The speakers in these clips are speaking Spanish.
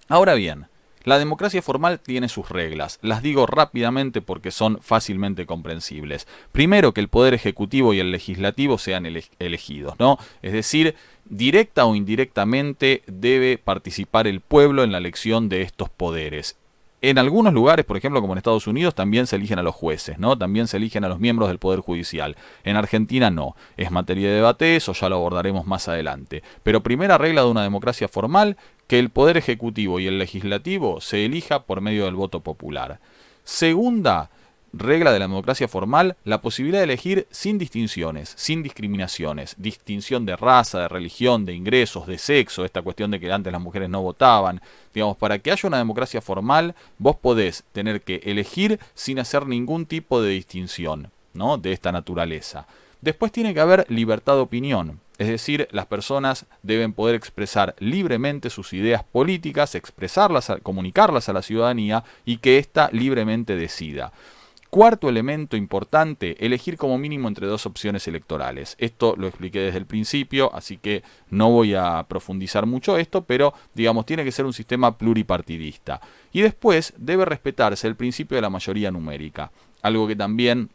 Ahora bien, la democracia formal tiene sus reglas. Las digo rápidamente porque son fácilmente comprensibles. Primero, que el poder ejecutivo y el legislativo sean elegidos, ¿no? Es decir, directa o indirectamente debe participar el pueblo en la elección de estos poderes. En algunos lugares, por ejemplo, como en Estados Unidos, también se eligen a los jueces, ¿no? También se eligen a los miembros del Poder Judicial. En Argentina no. Es materia de debate, eso ya lo abordaremos más adelante. Pero primera regla de una democracia formal, que el Poder Ejecutivo y el Legislativo se elija por medio del voto popular. Segunda regla de la democracia formal, la posibilidad de elegir sin distinciones, sin discriminaciones, distinción de raza, de religión, de ingresos, de sexo, esta cuestión de que antes las mujeres no votaban. Digamos, para que haya una democracia formal, vos podés tener que elegir sin hacer ningún tipo de distinción, ¿no? De esta naturaleza. Después tiene que haber libertad de opinión. Es decir, las personas deben poder expresar libremente sus ideas políticas, expresarlas, comunicarlas a la ciudadanía y que ésta libremente decida. Cuarto elemento importante, elegir como mínimo entre dos opciones electorales. Esto lo expliqué desde el principio, así que no voy a profundizar mucho esto, pero digamos, tiene que ser un sistema pluripartidista. Y después debe respetarse el principio de la mayoría numérica, algo que también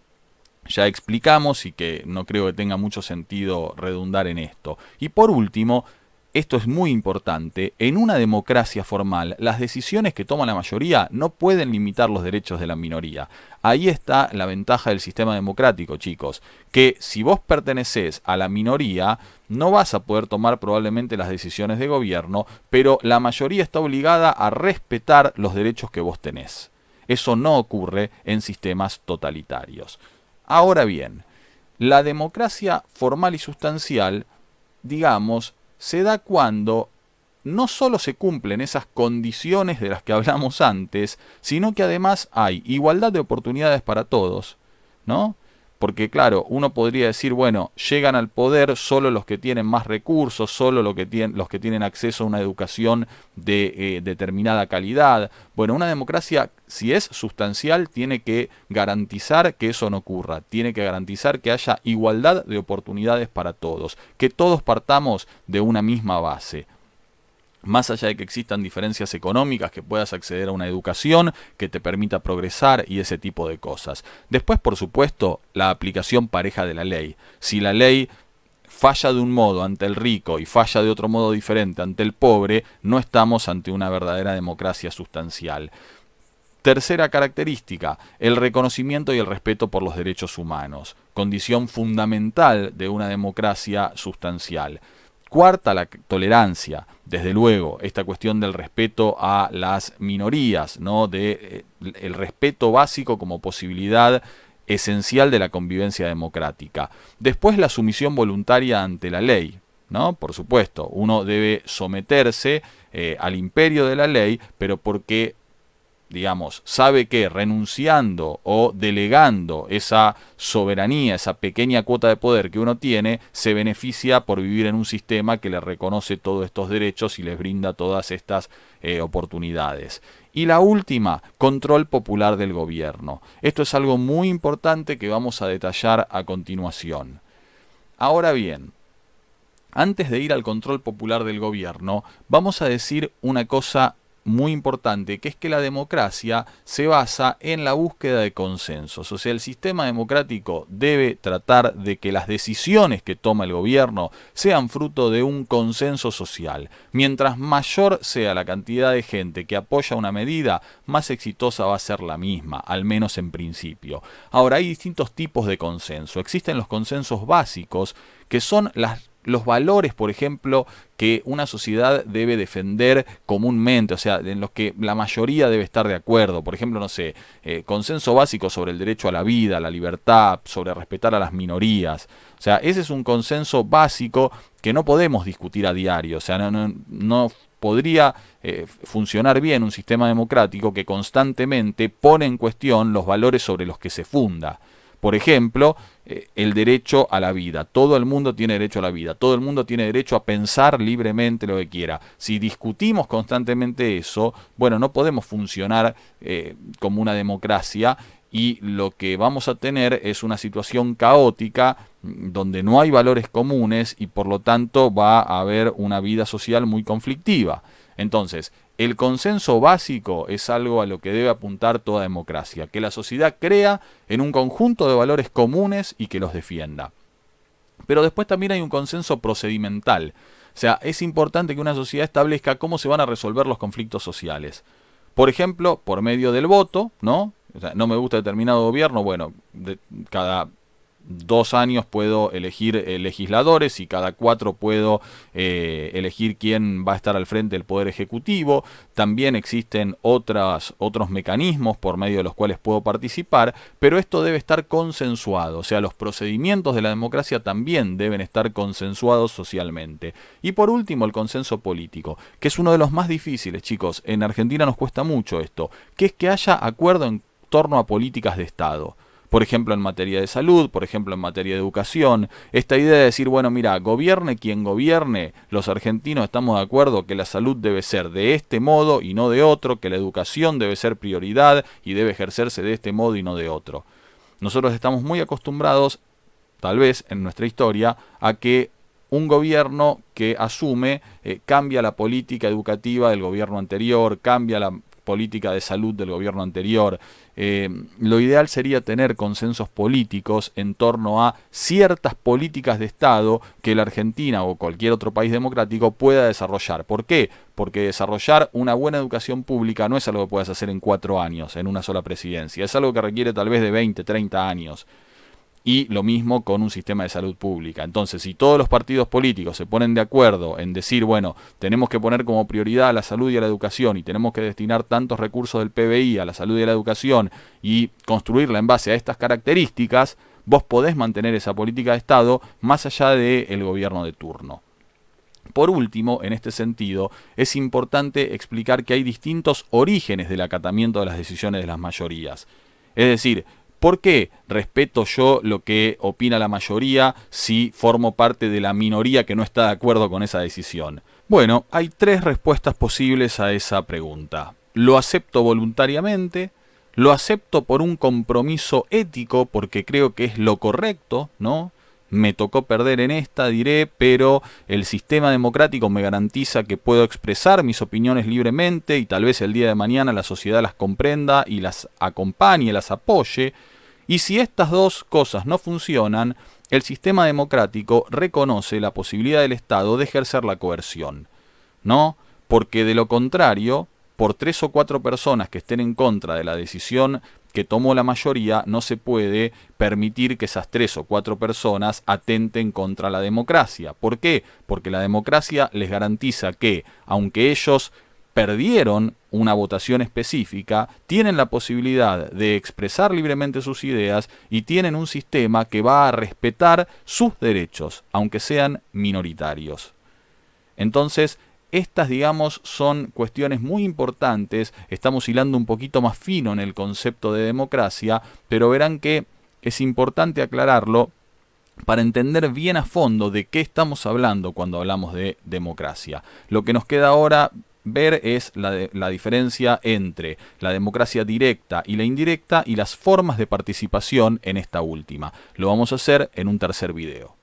ya explicamos y que no creo que tenga mucho sentido redundar en esto. Y por último, esto es muy importante, en una democracia formal, las decisiones que toma la mayoría no pueden limitar los derechos de la minoría. Ahí está la ventaja del sistema democrático, chicos, que si vos pertenecés a la minoría, no vas a poder tomar probablemente las decisiones de gobierno, pero la mayoría está obligada a respetar los derechos que vos tenés. Eso no ocurre en sistemas totalitarios. Ahora bien, la democracia formal y sustancial, digamos, se da cuando no solo se cumplen esas condiciones de las que hablamos antes, sino que además hay igualdad de oportunidades para todos, ¿no? Porque claro, uno podría decir, bueno, llegan al poder solo los que tienen más recursos, solo los que tienen acceso a una educación de determinada calidad. Bueno, una democracia, si es sustancial, tiene que garantizar que eso no ocurra, tiene que garantizar que haya igualdad de oportunidades para todos, que todos partamos de una misma base. Más allá de que existan diferencias económicas, que puedas acceder a una educación que te permita progresar y ese tipo de cosas. Después, por supuesto, la aplicación pareja de la ley. Si la ley falla de un modo ante el rico y falla de otro modo diferente ante el pobre, no estamos ante una verdadera democracia sustancial. Tercera característica, el reconocimiento y el respeto por los derechos humanos, condición fundamental de una democracia sustancial. Cuarta, la tolerancia. Desde luego, esta cuestión del respeto a las minorías, ¿no? El respeto básico como posibilidad esencial de la convivencia democrática. Después, la sumisión voluntaria ante la ley, ¿no? Por supuesto, uno debe someterse al imperio de la ley, pero porque digamos, sabe que renunciando o delegando esa soberanía, esa pequeña cuota de poder que uno tiene, se beneficia por vivir en un sistema que le reconoce todos estos derechos y les brinda todas estas oportunidades. Y la última, control popular del gobierno. Esto es algo muy importante que vamos a detallar a continuación. Ahora bien, antes de ir al control popular del gobierno, vamos a decir una cosa muy importante, que es que la democracia se basa en la búsqueda de consensos. O sea, el sistema democrático debe tratar de que las decisiones que toma el gobierno sean fruto de un consenso social. Mientras mayor sea la cantidad de gente que apoya una medida, más exitosa va a ser la misma, al menos en principio. Ahora, hay distintos tipos de consenso. Existen los consensos básicos, que son los valores, por ejemplo, que una sociedad debe defender comúnmente, o sea, en los que la mayoría debe estar de acuerdo. Por ejemplo, no sé, consenso básico sobre el derecho a la vida, a la libertad, sobre respetar a las minorías. O sea, ese es un consenso básico que no podemos discutir a diario. O sea, no podría funcionar bien un sistema democrático que constantemente pone en cuestión los valores sobre los que se funda. Por ejemplo, el derecho a la vida. Todo el mundo tiene derecho a la vida. Todo el mundo tiene derecho a pensar libremente lo que quiera. Si discutimos constantemente eso, bueno, no podemos funcionar como una democracia y lo que vamos a tener es una situación caótica donde no hay valores comunes y por lo tanto va a haber una vida social muy conflictiva. Entonces, el consenso básico es algo a lo que debe apuntar toda democracia, que la sociedad crea en un conjunto de valores comunes y que los defienda. Pero después también hay un consenso procedimental. O sea, es importante que una sociedad establezca cómo se van a resolver los conflictos sociales. Por ejemplo, por medio del voto, ¿no? O sea, no me gusta determinado gobierno, bueno, cada 2 años puedo elegir legisladores y cada 4 puedo elegir quién va a estar al frente del Poder Ejecutivo. También existen otros mecanismos por medio de los cuales puedo participar, pero esto debe estar consensuado. O sea, los procedimientos de la democracia también deben estar consensuados socialmente. Y por último, el consenso político, que es uno de los más difíciles, chicos. En Argentina nos cuesta mucho esto, que es que haya acuerdo en torno a políticas de Estado. Por ejemplo, en materia de salud, por ejemplo, en materia de educación. Esta idea de decir, bueno, mira, gobierne quien gobierne, los argentinos estamos de acuerdo que la salud debe ser de este modo y no de otro, que la educación debe ser prioridad y debe ejercerse de este modo y no de otro. Nosotros estamos muy acostumbrados, tal vez en nuestra historia, a que un gobierno que asume cambia la política educativa del gobierno anterior, cambia la política de salud del gobierno anterior. Lo ideal sería tener consensos políticos en torno a ciertas políticas de Estado que la Argentina o cualquier otro país democrático pueda desarrollar. ¿Por qué? Porque desarrollar una buena educación pública no es algo que puedas hacer en 4 años, en una sola presidencia. Es algo que requiere tal vez de 20, 30 años. Y lo mismo con un sistema de salud pública. Entonces, si todos los partidos políticos se ponen de acuerdo en decir, bueno, tenemos que poner como prioridad a la salud y a la educación y tenemos que destinar tantos recursos del PBI a la salud y a la educación y construirla en base a estas características, vos podés mantener esa política de Estado más allá del gobierno de turno. Por último, en este sentido, es importante explicar que hay distintos orígenes del acatamiento de las decisiones de las mayorías. Es decir, ¿por qué respeto yo lo que opina la mayoría si formo parte de la minoría que no está de acuerdo con esa decisión? Bueno, hay 3 respuestas posibles a esa pregunta. Lo acepto voluntariamente, lo acepto por un compromiso ético porque creo que es lo correcto, ¿no? Me tocó perder en esta, diré, pero el sistema democrático me garantiza que puedo expresar mis opiniones libremente y tal vez el día de mañana la sociedad las comprenda y las acompañe, las apoye. Y si estas 2 cosas no funcionan, el sistema democrático reconoce la posibilidad del Estado de ejercer la coerción, ¿no? Porque de lo contrario, por 3 o 4 personas que estén en contra de la decisión que tomó la mayoría, no se puede permitir que esas 3 o 4 personas atenten contra la democracia. ¿Por qué? Porque la democracia les garantiza que, aunque ellos perdieron una votación específica, tienen la posibilidad de expresar libremente sus ideas y tienen un sistema que va a respetar sus derechos, aunque sean minoritarios. Entonces, estas, digamos, son cuestiones muy importantes. Estamos hilando un poquito más fino en el concepto de democracia, pero verán que es importante aclararlo para entender bien a fondo de qué estamos hablando cuando hablamos de democracia. Lo que nos queda ahora ver es la diferencia entre la democracia directa y la indirecta y las formas de participación en esta última. Lo vamos a hacer en un tercer video.